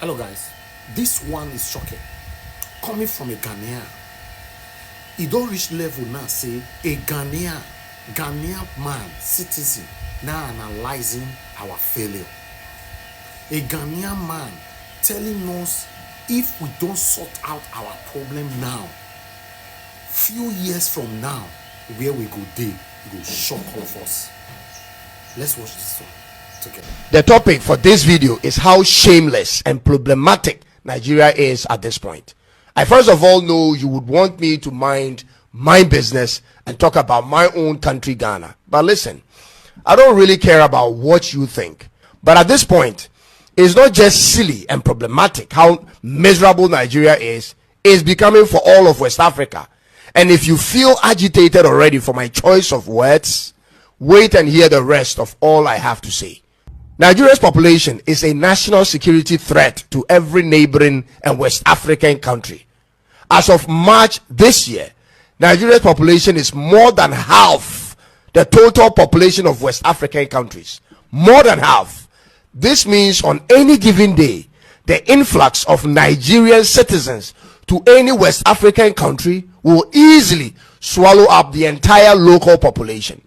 Hello guys, this one is shocking. Coming from a Ghanaian, e don't reach level now say a Ghanaian man, citizen, now analyzing our failure. A Ghanaian man telling us if we don't sort out our problem now, few years from now, where we go dey, it go shock all of us. Let's watch this one together. The topic for this video is how shameless and problematic Nigeria is at this point. I first of all know you would want me to mind my business and talk about my own country, Ghana. But listen, I don't really care about what you think. But at this point, it's not just silly and problematic how miserable Nigeria is. It's becoming for all of West Africa. And if you feel agitated already for my choice of words, wait and hear the rest of all I have to say. Nigeria's population is a national security threat to every neighboring and West African country. As of March this year, Nigeria's population is more than half the total population of West African countries. More than half. This means on any given day, the influx of Nigerian citizens to any West African country will easily swallow up the entire local population.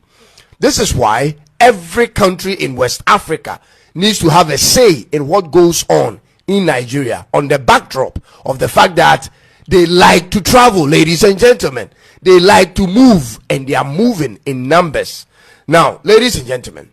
This is why every country in West Africa needs to have a say in what goes on in Nigeria, on the backdrop of the fact that they like to travel, ladies and gentlemen. They like to move, and they are moving in numbers. Now, ladies and gentlemen,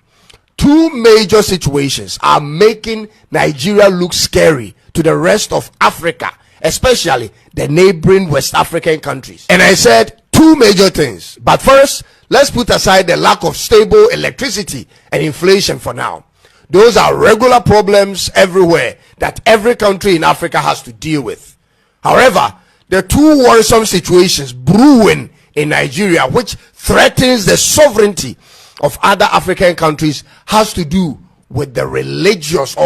two major situations are making Nigeria look scary to the rest of Africa, especially the neighboring West African countries. And I said two major things. But first, let's put aside the lack of stable electricity and inflation for now. Those are regular problems everywhere that every country in Africa has to deal with. However, the two worrisome situations brewing in Nigeria, which threatens the sovereignty of other African countries, has to do with the religious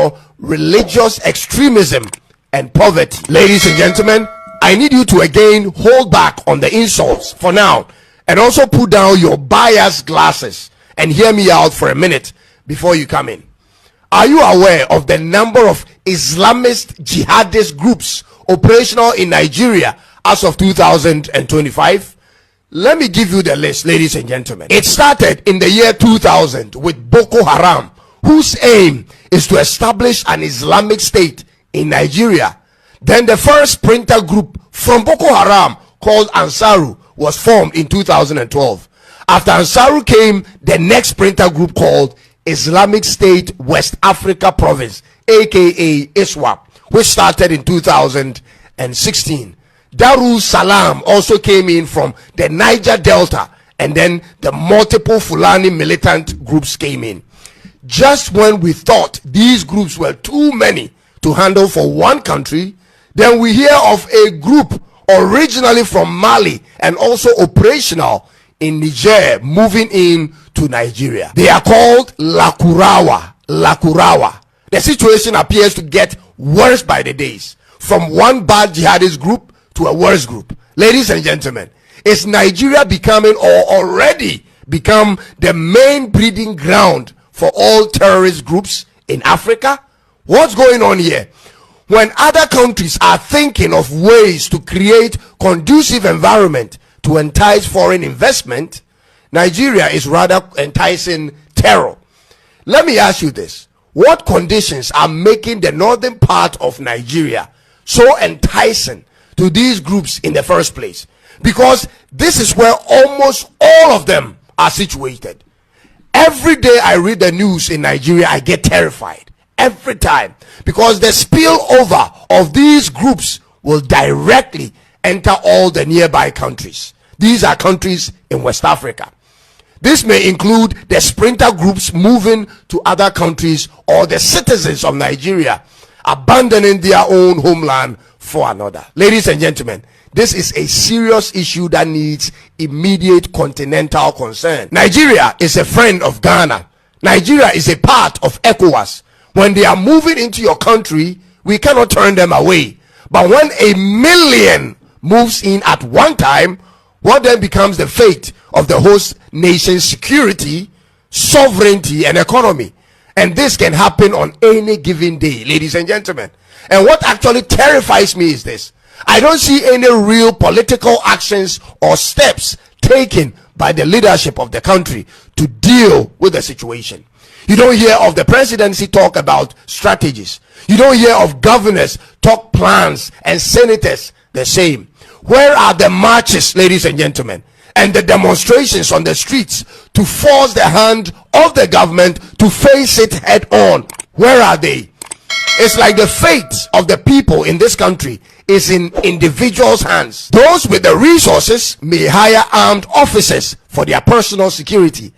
extremism and poverty. Ladies and gentlemen, I need you to again hold back on the insults for now, and also put down your bias glasses and hear me out for a minute before you come in. Are you aware of the number of Islamist jihadist groups operational in Nigeria as of 2025? Let me give you the list, ladies and gentlemen. It started in the year 2000 with Boko Haram, whose aim is to establish an Islamic state in Nigeria. Then the first splinter group from Boko Haram, called Ansaru, was formed in 2012. After Ansaru came the next splinter group called Islamic State West Africa Province, aka ISWAP, which started in 2016. Darul Salam also came in from the Niger Delta, and then the multiple Fulani militant groups came in. Just when we thought these groups were too many to handle for one country, then we hear of a group originally from Mali and also operational in Niger moving in to Nigeria. They are called Lakurawa. The situation appears to get worse by the days, from one bad jihadist group to a worse group. Ladies and gentlemen, is Nigeria becoming, or already become, the main breeding ground for all terrorist groups in Africa? What's going on here? When other countries are thinking of ways to create conducive environment to entice foreign investment, Nigeria is rather enticing terror. Let me ask you this. What conditions are making the northern part of Nigeria so enticing to these groups in the first place? Because this is where almost all of them are situated. Every day I read the news in Nigeria, I get terrified. Every time, because the spillover of these groups will directly enter all the nearby countries. These are countries in West Africa. This may include the splinter groups moving to other countries, or the citizens of Nigeria abandoning their own homeland for another. Ladies and gentlemen, this is a serious issue that needs immediate continental concern. Nigeria is a friend of Ghana. Nigeria is a part of ECOWAS. When they are moving into your country, we cannot turn them away. But when a million moves in at one time, what then becomes the fate of the host nation's security, sovereignty, and economy? And this can happen on any given day, ladies and gentlemen. And what actually terrifies me is this: I don't see any real political actions or steps taken by the leadership of the country to deal with the situation. You don't hear of the presidency talk about strategies. You don't hear of governors talk plans, and senators the same. Where are the marches, ladies and gentlemen, and the demonstrations on the streets to force the hand of the government to face it head on? Where are they? It's like the fate of the people in this country is in individuals' hands. Those with the resources may hire armed officers for their personal security,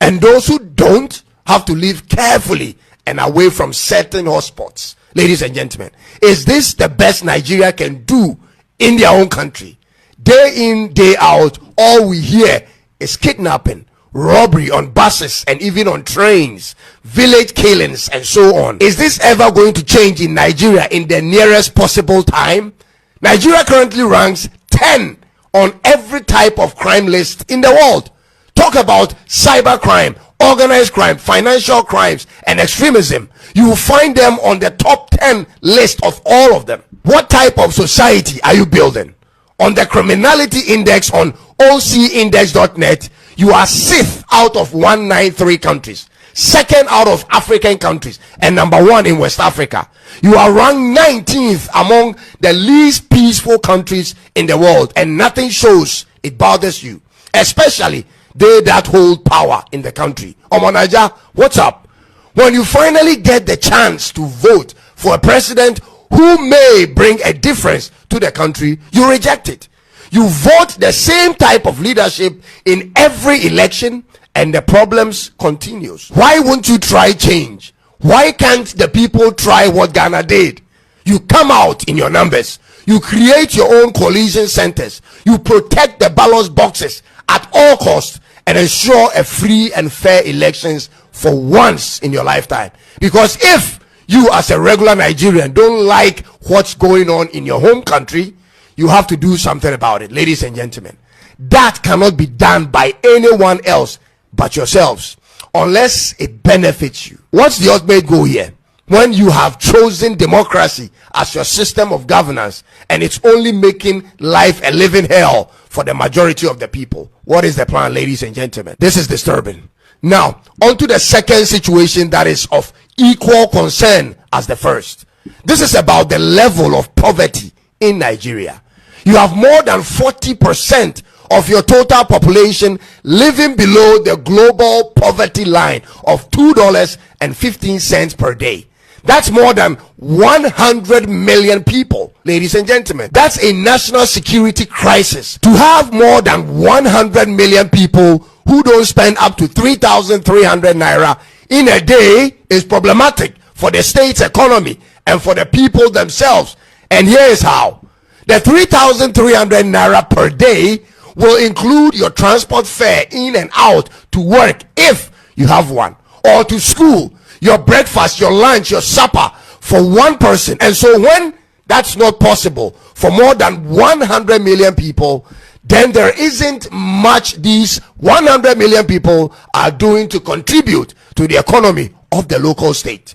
and those who don't have to live carefully and away from certain hotspots. Ladies and gentlemen, is this the best Nigeria can do in their own country? Day in, day out, all we hear is kidnapping, robbery on buses and even on trains, village killings, and so on. Is this ever going to change in Nigeria in the nearest possible time? Nigeria currently ranks 10 on every type of crime list in the world. Talk about cybercrime, organized crime, financial crimes, and extremism. You will find them on the top 10 list of all of them. What type of society are you building? On the criminality index on ocindex.net, you are 6th out of 193 countries, 2nd out of African countries, and number 1 in West Africa. You are ranked 19th among the least peaceful countries in the world, and nothing shows it bothers you, especially they that hold power in the country. Omanaja, what's up? When you finally get the chance to vote for a president who may bring a difference to the country, you reject it. You vote the same type of leadership in every election, and the problems continues. Why won't you try change? Why can't the people try what Ghana did? You come out in your numbers, you create your own coalition centers, you protect the ballot boxes at all costs, and ensure a free and fair elections for once in your lifetime. Because if you as a regular Nigerian don't like what's going on in your home country, you have to do something about it. Ladies and gentlemen, that cannot be done by anyone else but yourselves, unless it benefits you. What's the ultimate goal here? When you have chosen democracy as your system of governance, and it's only making life a living hell for the majority of the people, what is the plan, ladies and gentlemen? This is disturbing. Now, on to the second situation that is of equal concern as the first. This is about the level of poverty in Nigeria. You have more than 40% of your total population living below the global poverty line of $2.15 per day. That's more than 100 million people, ladies and gentlemen. That's a national security crisis. To have more than 100 million people who don't spend up to 3,300 naira in a day is problematic for the state's economy and for the people themselves. And here is how. The 3,300 naira per day will include your transport fare in and out to work if you have one, or to school, your breakfast, your lunch, your supper for one person. And so when that's not possible for more than 100 million people, then there isn't much these 100 million people are doing to contribute to the economy of the local state.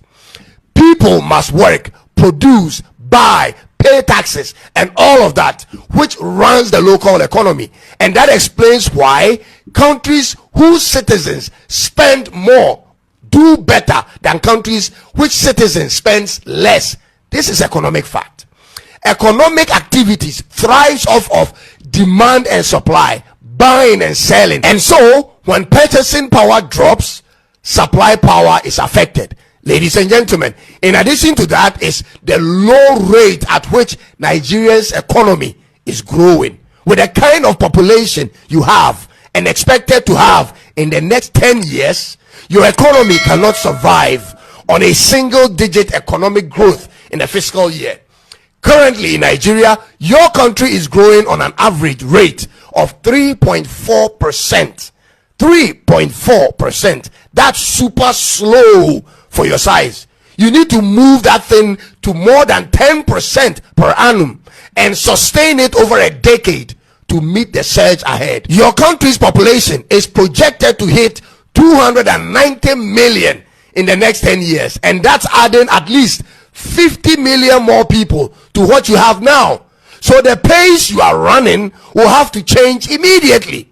People must work, produce, buy, pay taxes, and all of that, which runs the local economy. And that explains why countries whose citizens spend more do better than countries which citizens spends less. This is economic fact. Economic activities thrives off of demand and supply, buying and selling. And so when purchasing power drops, supply power is affected. Ladies and gentlemen, in addition to that is the low rate at which Nigeria's economy is growing. With the kind of population you have and expected to have in the next 10 years, your economy cannot survive on a single-digit economic growth in a fiscal year. Currently in Nigeria, your country is growing on an average rate of 3.4%. 3.4%. That's super slow for your size. You need to move that thing to more than 10% per annum and sustain it over a decade to meet the surge ahead. Your country's population is projected to hit 290 million in the next 10 years, and that's adding at least 50 million more people to what you have now. So the pace you are running will have to change immediately.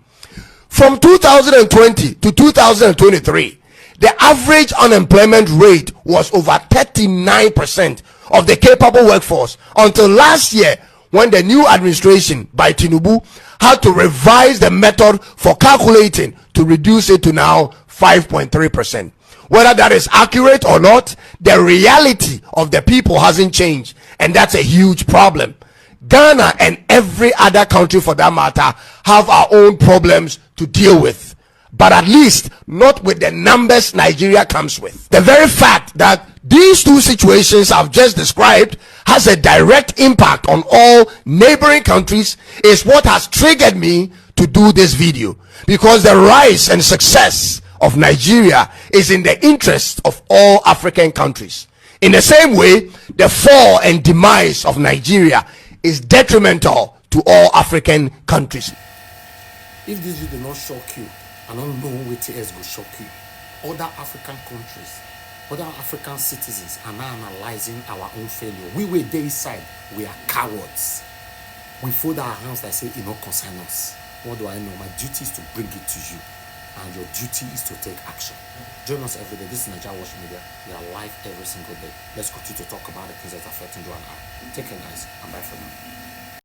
From 2020 to 2023, the average unemployment rate was over 39% of the capable workforce, until last year, when the new administration by Tinubu had to revise the method for calculating to reduce it to now 5.3%. Whether that is accurate or not, the reality of the people hasn't changed, and that's a huge problem. Ghana and every other country for that matter have our own problems to deal with, but at least not with the numbers Nigeria comes with. The very fact that these two situations I've just described has a direct impact on all neighboring countries is what has triggered me to do this video, because the rise and success of Nigeria is in the interest of all African countries. In the same way, the fall and demise of Nigeria is detrimental to all African countries. If this video not shock you, I don't know what else will shock you. Other African countries, other African citizens are now analyzing our own failure. We were there inside, we are cowards. We fold our hands and say, it not concern us. What do I know? My duty is to bring it to you, and your duty is to take action. Join us every day. This is Nigeria Watch Media. We are live every single day. Let's continue to talk about the things that are affecting you and I. Take care, guys, and bye for now.